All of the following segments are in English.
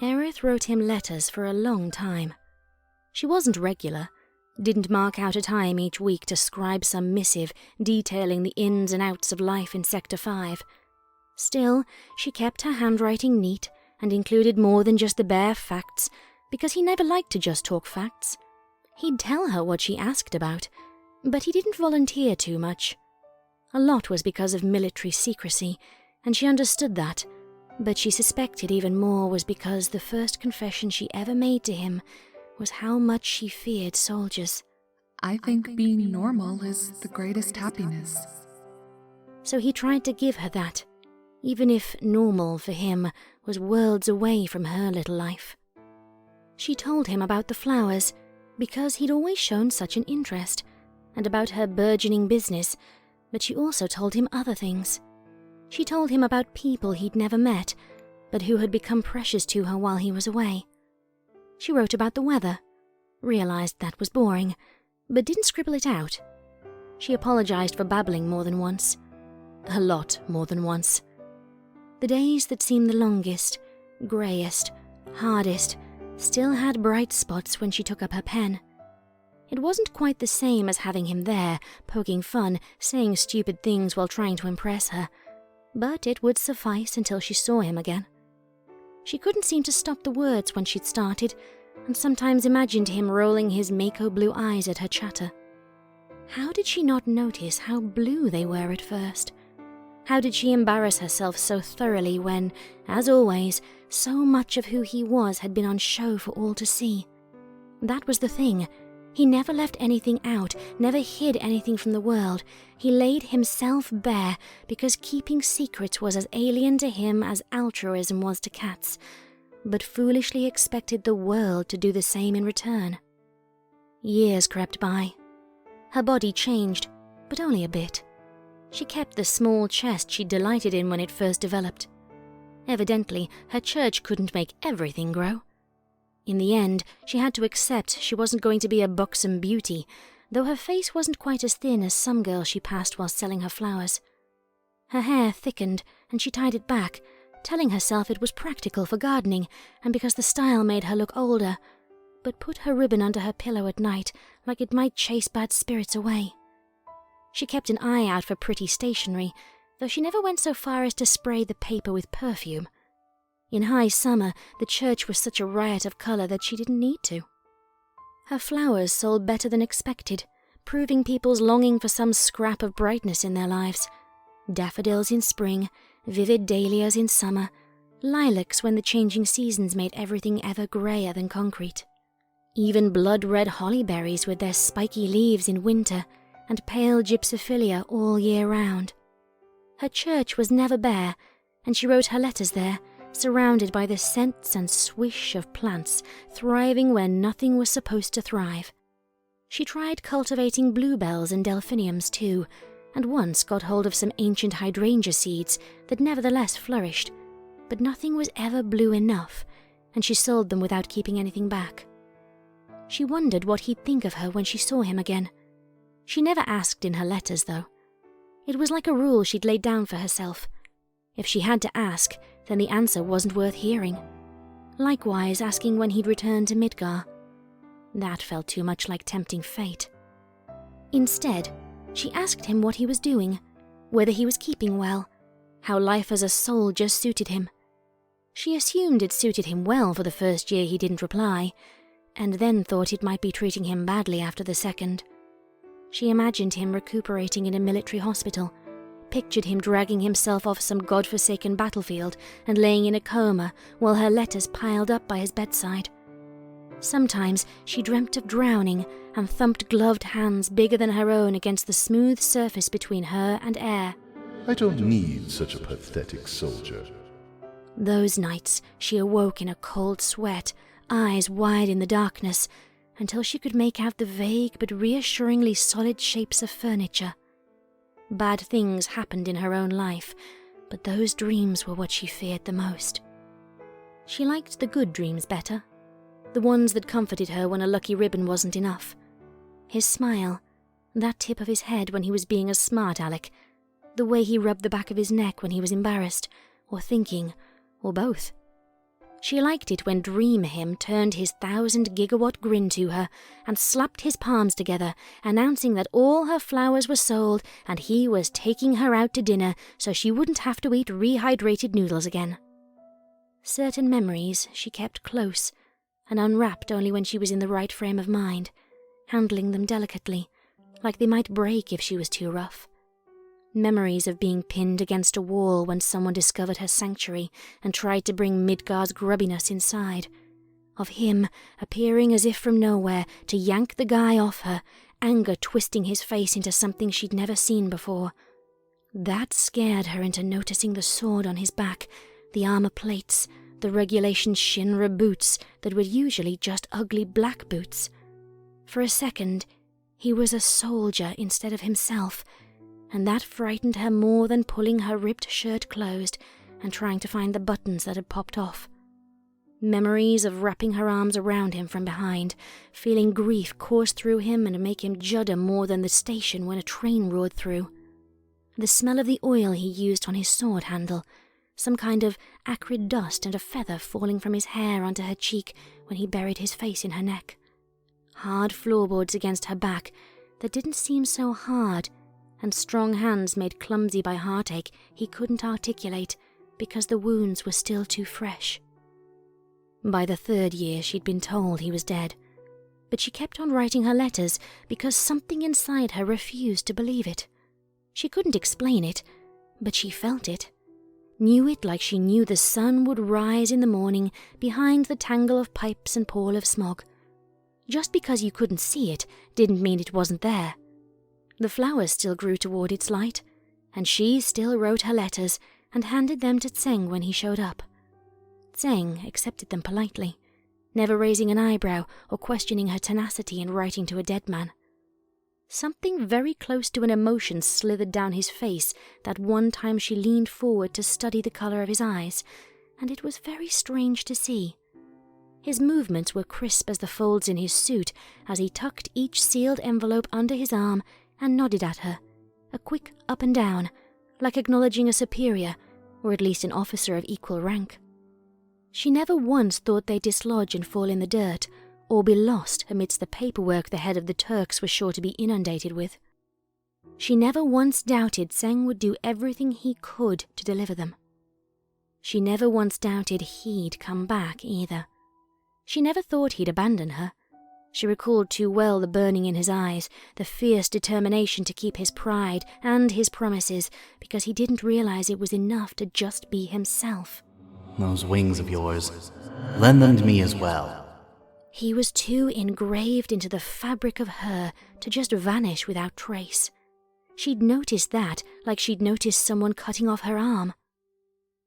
Aerith wrote him letters for a long time. She wasn't regular, didn't mark out a time each week to scribe some missive detailing the ins and outs of life in Sector 5. Still, she kept her handwriting neat and included more than just the bare facts, because he never liked to just talk facts. He'd tell her what she asked about, but he didn't volunteer too much. A lot was because of military secrecy, and she understood that, but she suspected even more was because the first confession she ever made to him was how much she feared soldiers. I think being normal is the greatest happiness. So he tried to give her that, even if normal for him was worlds away from her little life. She told him about the flowers, because he'd always shown such an interest, and about her burgeoning business, but she also told him other things. She told him about people he'd never met, but who had become precious to her while he was away. She wrote about the weather, realized that was boring, but didn't scribble it out. She apologized for babbling more than once. A lot more than once. The days that seemed the longest, greyest, hardest, still had bright spots when she took up her pen. It wasn't quite the same as having him there, poking fun, saying stupid things while trying to impress her, but it would suffice until she saw him again. She couldn't seem to stop the words when she'd started, and sometimes imagined him rolling his Mako blue eyes at her chatter. How did she not notice how blue they were at first? How did she embarrass herself so thoroughly when, as always, so much of who he was had been on show for all to see? That was the thing. He never left anything out, never hid anything from the world. He laid himself bare because keeping secrets was as alien to him as altruism was to cats, but foolishly expected the world to do the same in return. Years crept by. Her body changed, but only a bit. She kept the small chest she delighted in when it first developed. Evidently, her church couldn't make everything grow. In the end, she had to accept she wasn't going to be a buxom beauty, though her face wasn't quite as thin as some girls she passed while selling her flowers. Her hair thickened, and she tied it back, telling herself it was practical for gardening and because the style made her look older, but put her ribbon under her pillow at night like it might chase bad spirits away. She kept an eye out for pretty stationery, though she never went so far as to spray the paper with perfume. In high summer, the church was such a riot of colour that she didn't need to. Her flowers sold better than expected, proving people's longing for some scrap of brightness in their lives. Daffodils in spring, vivid dahlias in summer, lilacs when the changing seasons made everything ever greyer than concrete. Even blood-red hollyberries with their spiky leaves in winter, and pale gypsophilia all year round. Her church was never bare, and she wrote her letters there, surrounded by the scents and swish of plants thriving where nothing was supposed to thrive. She tried cultivating bluebells and delphiniums too, and once got hold of some ancient hydrangea seeds that nevertheless flourished, but nothing was ever blue enough, and she sold them without keeping anything back. She wondered what he'd think of her when she saw him again. She never asked in her letters, though. It was like a rule she'd laid down for herself. If she had to ask, then the answer wasn't worth hearing. Likewise, asking when he'd return to Midgar. That felt too much like tempting fate. Instead, she asked him what he was doing, whether he was keeping well, how life as a soldier suited him. She assumed it suited him well for the first year he didn't reply, and then thought it might be treating him badly after the second. She imagined him recuperating in a military hospital, pictured him dragging himself off some godforsaken battlefield and laying in a coma while her letters piled up by his bedside. Sometimes she dreamt of drowning and thumped gloved hands bigger than her own against the smooth surface between her and air. I don't need such a pathetic soldier. Those nights she awoke in a cold sweat, eyes wide in the darkness, until she could make out the vague but reassuringly solid shapes of furniture. Bad things happened in her own life, but those dreams were what she feared the most. She liked the good dreams better, the ones that comforted her when a lucky ribbon wasn't enough. His smile, that tip of his head when he was being a smart aleck, the way he rubbed the back of his neck when he was embarrassed, or thinking, or both. She liked it when Dream Him turned his 1,000-gigawatt grin to her and slapped his palms together, announcing that all her flowers were sold and he was taking her out to dinner so she wouldn't have to eat rehydrated noodles again. Certain memories she kept close and unwrapped only when she was in the right frame of mind, handling them delicately, like they might break if she was too rough. Memories of being pinned against a wall when someone discovered her sanctuary and tried to bring Midgar's grubbiness inside. Of him appearing as if from nowhere to yank the guy off her, anger twisting his face into something she'd never seen before. That scared her into noticing the sword on his back, the armor plates, the regulation Shinra boots that were usually just ugly black boots. For a second, he was a soldier instead of himself, and that frightened her more than pulling her ripped shirt closed and trying to find the buttons that had popped off. Memories of wrapping her arms around him from behind, feeling grief course through him and make him judder more than the station when a train roared through. The smell of the oil he used on his sword handle, some kind of acrid dust and a feather falling from his hair onto her cheek when he buried his face in her neck. Hard floorboards against her back that didn't seem so hard, and strong hands made clumsy by heartache he couldn't articulate because the wounds were still too fresh. By the 3rd year she'd been told he was dead, but she kept on writing her letters because something inside her refused to believe it. She couldn't explain it, but she felt it. Knew it like she knew the sun would rise in the morning behind the tangle of pipes and pall of smog. Just because you couldn't see it didn't mean it wasn't there. The flowers still grew toward its light, and she still wrote her letters and handed them to Tseng when he showed up. Tseng accepted them politely, never raising an eyebrow or questioning her tenacity in writing to a dead man. Something very close to an emotion slithered down his face that one time she leaned forward to study the color of his eyes, and it was very strange to see. His movements were crisp as the folds in his suit as he tucked each sealed envelope under his arm and nodded at her, a quick up and down, like acknowledging a superior, or at least an officer of equal rank. She never once thought they'd dislodge and fall in the dirt, or be lost amidst the paperwork the head of the Turks was sure to be inundated with. She never once doubted Tseng would do everything he could to deliver them. She never once doubted he'd come back either. She never thought he'd abandon her. She recalled too well the burning in his eyes, the fierce determination to keep his pride and his promises, because he didn't realize it was enough to just be himself. Those wings of yours, lend them to me as well. He was too engraved into the fabric of her to just vanish without trace. She'd noticed that like she'd noticed someone cutting off her arm.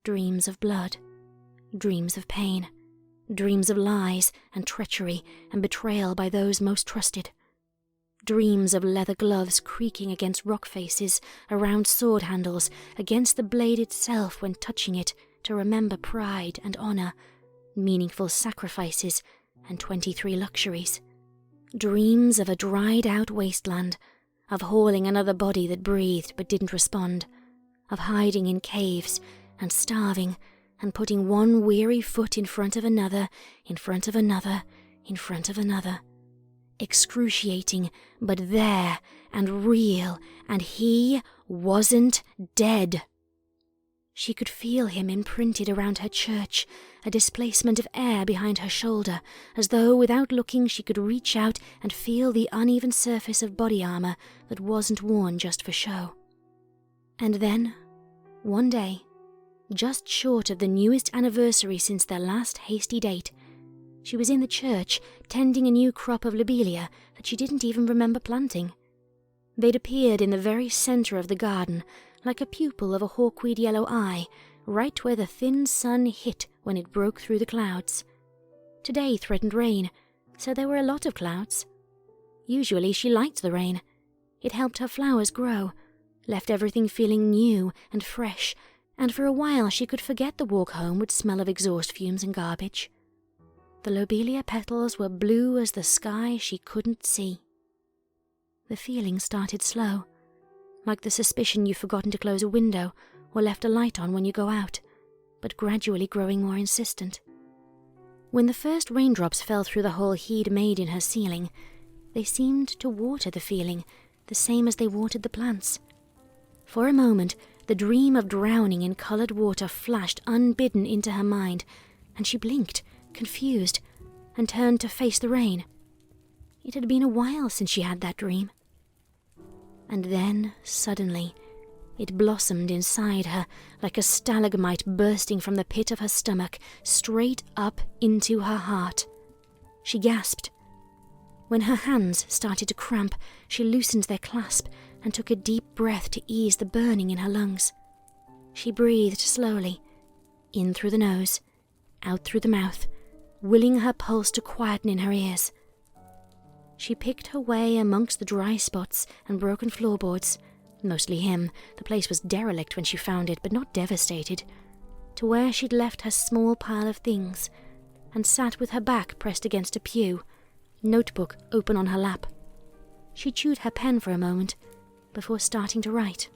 Dreams of blood, dreams of pain, dreams of lies and treachery and betrayal by those most trusted. Dreams of leather gloves creaking against rock faces, around sword handles, against the blade itself when touching it to remember pride and honor, meaningful sacrifices, and 23 luxuries. Dreams of a dried-out wasteland, of hauling another body that breathed but didn't respond, of hiding in caves and starving and putting one weary foot in front of another, in front of another, in front of another. Excruciating, but there and real, and he wasn't dead. She could feel him imprinted around her church, a displacement of air behind her shoulder, as though without looking she could reach out and feel the uneven surface of body armor that wasn't worn just for show. And then, one day, just short of the newest anniversary since their last hasty date, she was in the church tending a new crop of lobelia that she didn't even remember planting. They'd appeared in the very center of the garden, like a pupil of a hawkweed yellow eye, right where the thin sun hit when it broke through the clouds. Today threatened rain, so there were a lot of clouds. Usually she liked the rain. It helped her flowers grow, left everything feeling new and fresh, and for a while she could forget the walk home would smell of exhaust fumes and garbage. The lobelia petals were blue as the sky she couldn't see. The feeling started slow, like the suspicion you've forgotten to close a window or left a light on when you go out, but gradually growing more insistent. When the first raindrops fell through the hole he'd made in her ceiling, they seemed to water the feeling, the same as they watered the plants. For a moment, the dream of drowning in coloured water flashed unbidden into her mind, and she blinked, confused, and turned to face the rain. It had been a while since she had that dream. And then, suddenly, it blossomed inside her like a stalagmite bursting from the pit of her stomach, straight up into her heart. She gasped. When her hands started to cramp, she loosened their clasp and took a deep breath to ease the burning in her lungs. She breathed slowly, in through the nose, out through the mouth, willing her pulse to quieten in her ears. She picked her way amongst the dry spots and broken floorboards, mostly him. The place was derelict when she found it, but not devastated, to where she'd left her small pile of things, and sat with her back pressed against a pew, notebook open on her lap. She chewed her pen for a moment before starting to write.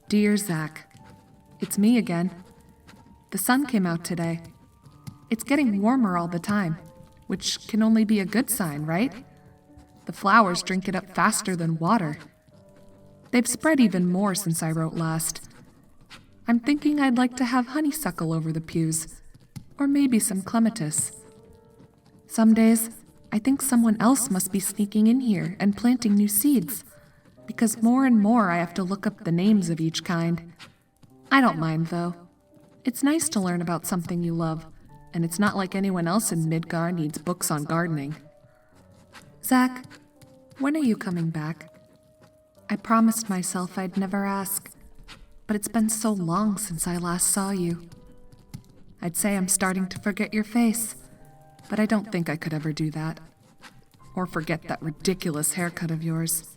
Dear Zack, it's me again. The sun came out today. It's getting warmer all the time, which can only be a good sign, right? The flowers drink it up faster than water. They've spread even more since I wrote last. I'm thinking I'd like to have honeysuckle over the pews, or maybe some clematis. Some days, I think someone else must be sneaking in here and planting new seeds, because more and more I have to look up the names of each kind. I don't mind, though. It's nice to learn about something you love, and it's not like anyone else in Midgar needs books on gardening. Zack, when are you coming back? I promised myself I'd never ask, but it's been so long since I last saw you. I'd say I'm starting to forget your face, but I don't think I could ever do that. Or forget that ridiculous haircut of yours.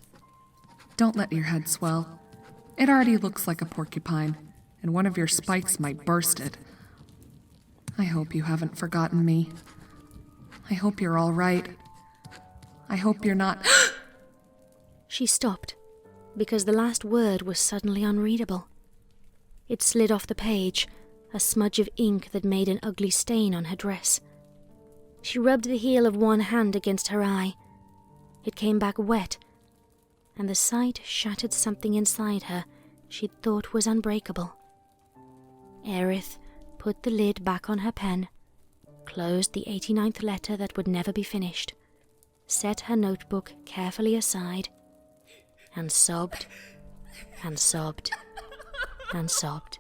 Don't let your head swell. It already looks like a porcupine, and one of your spikes might burst it. I hope you haven't forgotten me. I hope you're all right. I hope you're not... She stopped, because the last word was suddenly unreadable. It slid off the page, a smudge of ink that made an ugly stain on her dress. She rubbed the heel of one hand against her eye. It came back wet, and the sight shattered something inside her she'd thought was unbreakable. Aerith put the lid back on her pen, closed the 89th letter that would never be finished, set her notebook carefully aside, and sobbed, and sobbed, and sobbed.